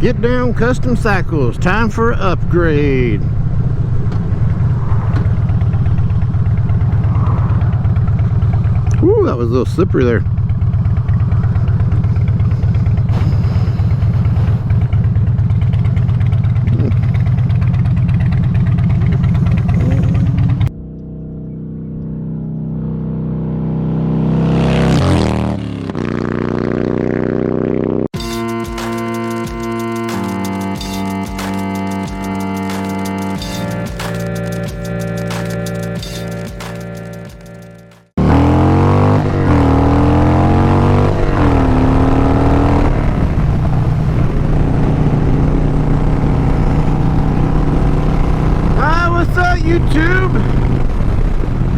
Get down custom cycles, time for an upgrade. Woo, that was a little slippery there. YouTube,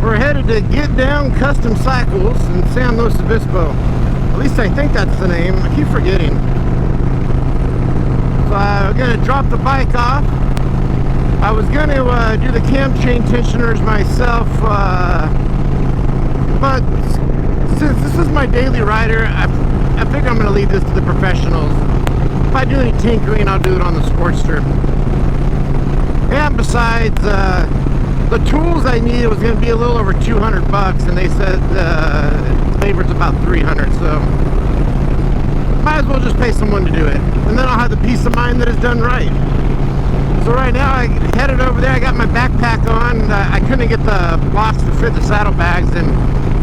we're headed to Get Down Custom Cycles in San Luis Obispo. At least I think that's the name. I keep forgetting. So I'm going to drop the bike off. I was going to do the cam chain tensioners myself, but since this is my daily rider, I think I'm going to leave this to the professionals. If I do any tinkering, I'll do it on the Sportster. And besides, the tools I needed was going to be a little over 200 bucks, and they said labor's about 300, so might as well just pay someone to do it, and then I'll have the peace of mind that it's done right. So right now I headed over there. I got my backpack on. I couldn't get the box to fit the saddlebags, and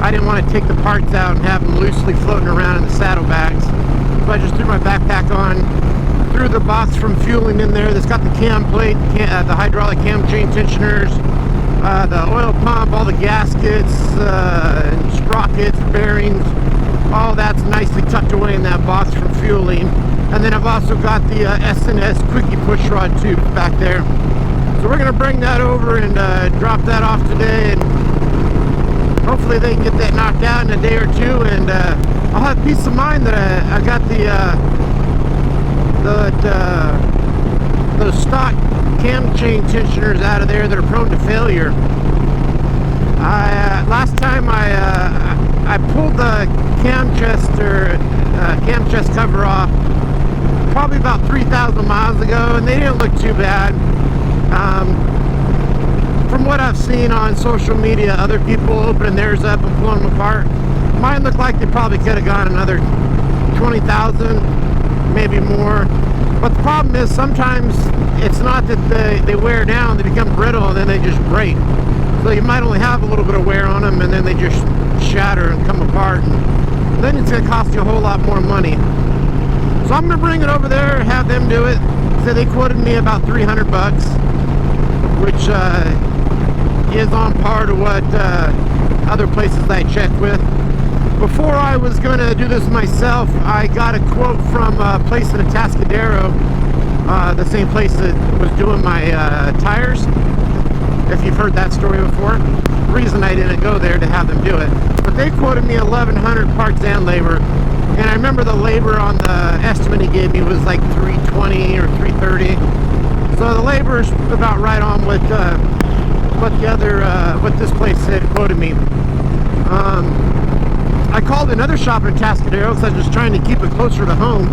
I didn't want to take the parts out and have them loosely floating around in the saddlebags, so I just threw my backpack on. Threw the box from Feuling in there that's got the cam plate, the hydraulic cam chain tensioners, the oil pump, all the gaskets, sprockets, bearings, all that's nicely tucked away in that box from Feuling. And then I've also got the S&S quickie push rod tube back there. So we're going to bring that over and drop that off today, and hopefully they can get that knocked out in a day or two, and I'll have peace of mind that I got those stock cam chain tensioners out of there that are prone to failure. Last time I pulled the cam chest cover off probably about 3,000 miles ago, and they didn't look too bad. From what I've seen on social media, other people opening theirs up and pulling them apart, mine looked like they probably could have gone another 20,000, maybe more. But the problem is sometimes it's not that they wear down, they become brittle and then they just break. So you might only have a little bit of wear on them, and then they just shatter and come apart, and then it's going to cost you a whole lot more money. So I'm going to bring it over there, have them do it. So they quoted me about 300 bucks, which is on par to what other places I checked with. Before I was going to do this myself, I got a quote from a place in Atascadero, the same place that was doing my tires, if you've heard that story before. The reason I didn't go there to have them do it. But they quoted me 1,100 parts and labor, and I remember the labor on the estimate he gave me was like 320 or 330. So the labor is about right on what what this place had quoted me. I called another shop in Atascadero because I was just trying to keep it closer to home.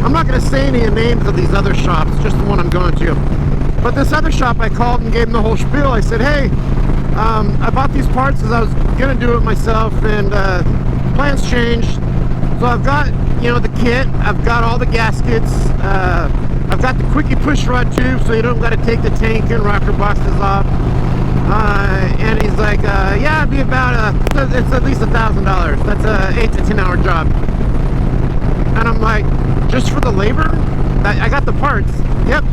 I'm not going to say any names of these other shops, just the one I'm going to. But this other shop, I called and gave them the whole spiel. I said, hey, I bought these parts because I was going to do it myself, and plans changed. So I've got, the kit, I've got all the gaskets, I've got the quickie push rod tube, so you don't got to take the tank and rocker boxes off. And he's like, yeah, it'd be about it's at least $1,000. That's a 8 to 10 hour job. And I'm like, just for the labor? I got the parts. Yep,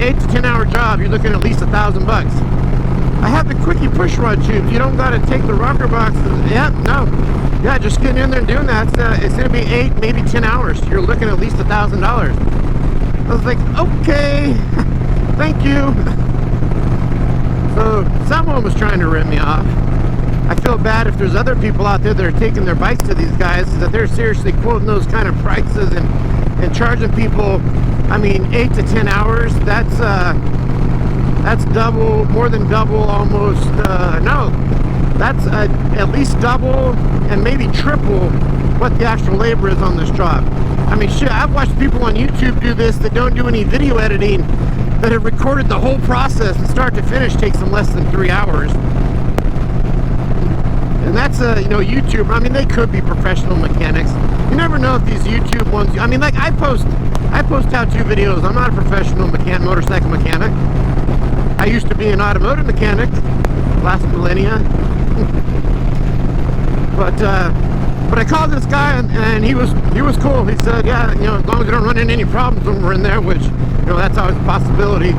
8 to 10 hour job. You're looking at least $1,000 bucks. I have the quickie push rod tubes. You don't got to take the rocker boxes. Yeah, just getting in there and doing that. It's going to be 8, maybe 10 hours. You're looking at least $1,000. I was like, okay, thank you. So someone was trying to rip me off. I feel bad if there's other people out there that are taking their bikes to these guys, that they're seriously quoting those kind of prices and charging people, 8 to 10 hours. That's double, more than double, almost. No, that's at least double and maybe triple what the actual labor is on this job. I mean, shit, I've watched people on YouTube do this that don't do any video editing, that have recorded the whole process from start to finish, takes them less than 3 hours. And that's you know, YouTube. I mean, they could be professional mechanics. You never know if these YouTube ones. I mean, like I post how-to videos. I'm not a professional motorcycle mechanic. I used to be an automotive mechanic last millennia. But I called this guy and he was cool. He said, yeah, you know, as long as you don't run into any problems when we're in there, which, you know, that's always a possibility.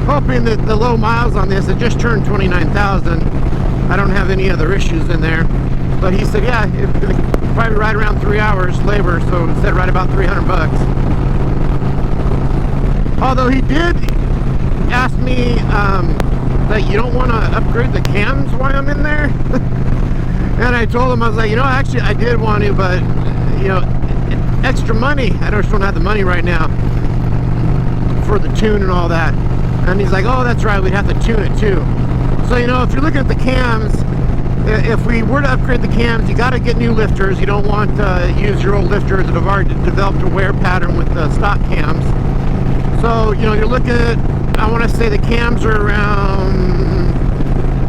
Hoping that the low miles on this, it just turned 29,000. I don't have any other issues in there. But he said, yeah, it's probably right around 3 hours labor, so it said right about 300 bucks. Although he did ask me that you don't want to upgrade the cams while I'm in there. And I told him, I was like, you know, actually I did want to, but, you know, extra money. I just don't have the money right now for the tune and all that. And he's like, oh, that's right, we'd have to tune it too. So, you know, if you're looking at the cams, if we were to upgrade the cams, you got to get new lifters. You don't want to use your old lifters that have already developed a wear pattern with the stock cams. So, you know, you're looking at, I want to say the cams are around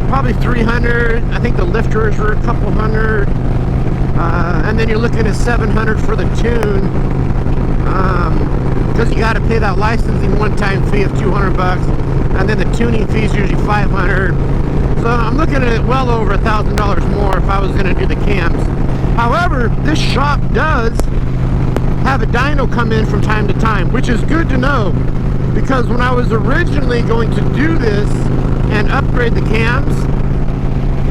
probably 300. I think the lifters were a couple hundred. And then you're looking at 700 for the tune. Because you got to pay that licensing one-time fee of 200 bucks. And then the tuning fee is usually 500. So I'm looking at well over $1,000 more if I was going to do the cams. However, this shop does have a dyno come in from time to time, which is good to know, because when I was originally going to do this and upgrade the cams,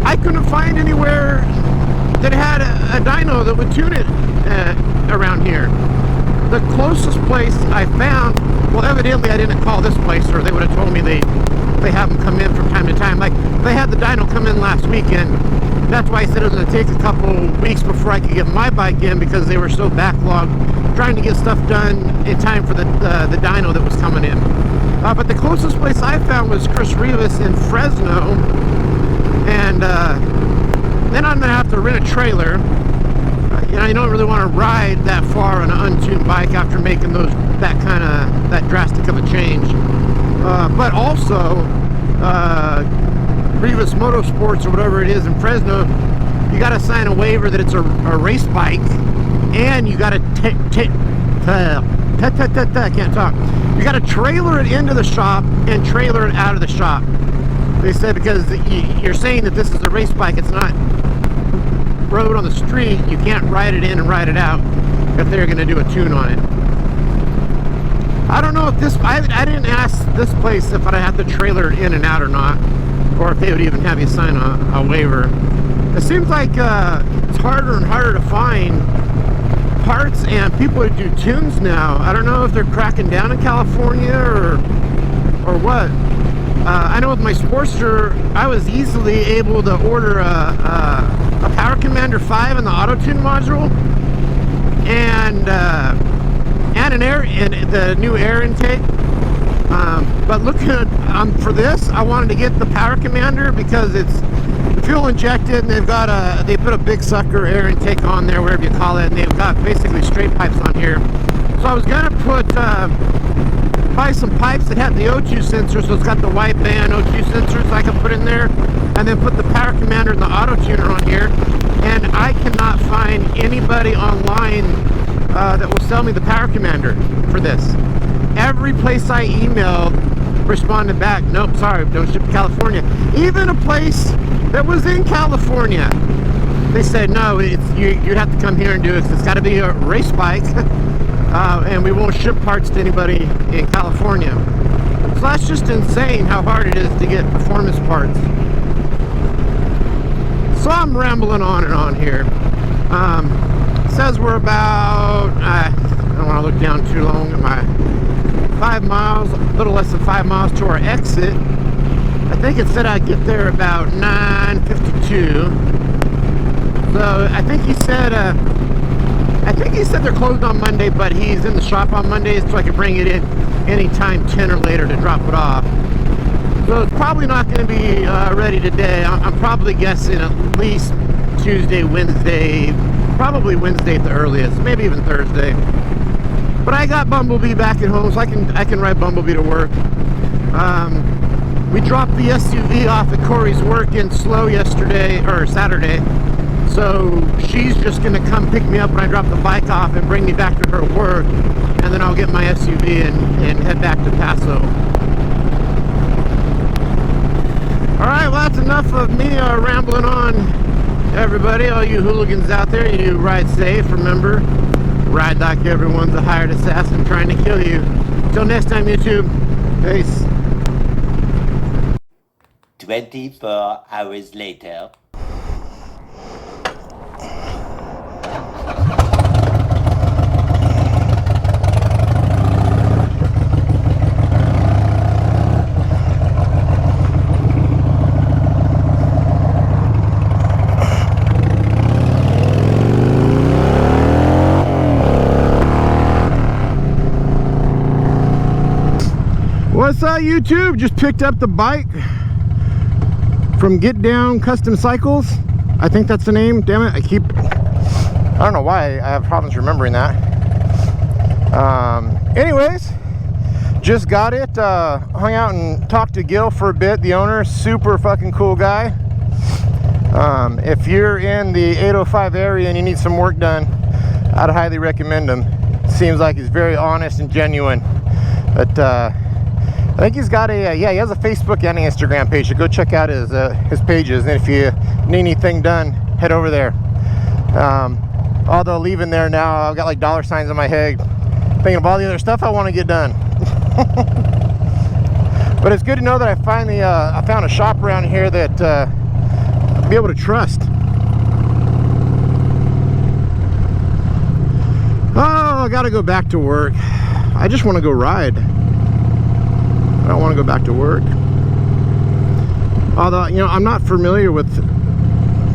I couldn't find anywhere that had a dyno that would tune it around here. The closest place I found, well, evidently I didn't call this place, or they would have told me they have them come in from time to time. Like, they had the dyno come in last weekend. That's why I said it was going to take a couple weeks before I could get my bike in, because they were so backlogged trying to get stuff done in time for the dyno that was coming in. But the closest place I found was Chris Rivas in Fresno, and then I'm going to have to rent a trailer. You know, you don't really want to ride that far on an untuned bike after making that drastic of a change. But also, Rivas Motorsports or whatever it is in Fresno, you got to sign a waiver that it's a race bike, and you got to I can't talk. You got to trailer it into the shop and trailer it out of the shop. They said because you're saying that this is a race bike, it's not road on the street, you can't ride it in and ride it out if they're going to do a tune on it. I don't know if this, I didn't ask this place if I'd have to trailer it in and out or not, or if they would even have you sign a waiver. It seems like it's harder and harder to find parts and people that do tunes now. I don't know if they're cracking down in California or what. I know with my Sportster, I was easily able to order a Power Commander 5 in the auto-tune module, and an air, and the new air intake. But looking at for this, I wanted to get the Power Commander because it's fuel injected, and they've got they put a big sucker air intake on there, whatever you call it, and they've got basically straight pipes on here. So I was gonna put buy some pipes that have the O2 sensor, so it's got the wide band O2 sensors I can put in there, and then put the Power Commander and the auto tuner on here. And I cannot find anybody online that will sell me the Power Commander for this. Every place I emailed responded back, nope, sorry, don't ship to California. Even a place that was in California, they said, no, you'd have to come here and do it, 'cause it's got to be a race bike, and we won't ship parts to anybody in California. So that's just insane how hard it is to get performance parts. So I'm rambling on and on here. It says we're about, I don't want to look down too long at my 5 miles, a little less than 5 miles to our exit. I think it said I'd get there about 9:52. So I think he said they're closed on Monday, but he's in the shop on Mondays, so I can bring it in anytime 10 or later to drop it off. So it's probably not going to be ready today. I'm probably guessing at least Tuesday, Wednesday, Probably Wednesday at the earliest, maybe even Thursday. But I got Bumblebee back at home, so I can ride Bumblebee to work. We dropped the SUV off at Corey's work in Slow yesterday, or Saturday. So she's just gonna come pick me up when I drop the bike off and bring me back to her work. And then I'll get my SUV and head back to Paso. Alright, well that's enough of me rambling on. Everybody, all you hooligans out there, you ride safe. Remember, ride like everyone's a hired assassin trying to kill you. Till next time, YouTube. Peace. 24 hours later. What's up, YouTube? Just picked up the bike from Get Down Custom Cycles. I think that's the name. Damn it, I don't know why I have problems remembering that. Anyways, just got it. Hung out and talked to Gil for a bit, the owner. Super fucking cool guy. If you're in the 805 area and you need some work done, I'd highly recommend him. Seems like he's very honest and genuine. But I think he's got a, yeah, he has a Facebook and an Instagram page, so go check out his pages. And if you need anything done, head over there. Although leaving there now, I've got like dollar signs on my head, thinking of all the other stuff I want to get done. But it's good to know that I finally, I found a shop around here that I'll be able to trust. Oh, I gotta go back to work. I just want to go ride. I don't want to go back to work. Although, you know, I'm not familiar with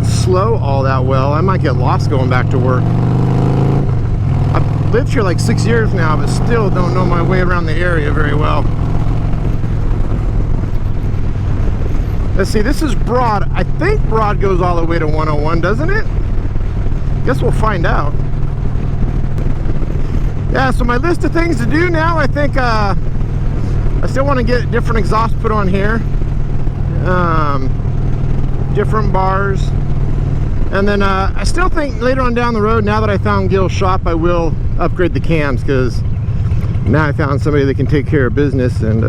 Slow all that well. I might get lost going back to work. I've lived here like 6 years now, but still don't know my way around the area very well. Let's see, this is Broad. I think Broad goes all the way to 101, doesn't it? Guess we'll find out. Yeah, so my list of things to do now, I think I still want to get different exhaust put on here, different bars, and then I still think later on down the road, now that I found Gil's shop, I will upgrade the cams, because now I found somebody that can take care of business and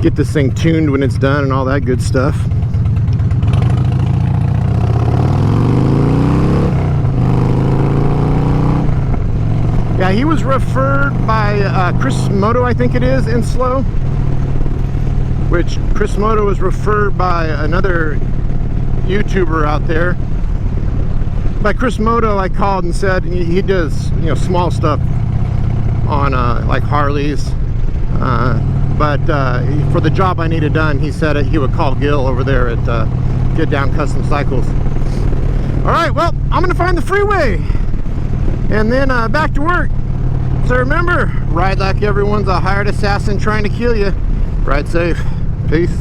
get this thing tuned when it's done and all that good stuff. Yeah, he was referred by Chris Moto, I think it is, in Slow. Which Chris Moto was referred by another YouTuber out there. By Chris Moto, I called and said he does, you know, small stuff on like Harleys. But for the job I needed done, he said he would call Gil over there at Get Down Custom Cycles. All right, well, I'm gonna find the freeway and then back to work. So remember, ride like everyone's a hired assassin trying to kill you. Ride safe. Peace.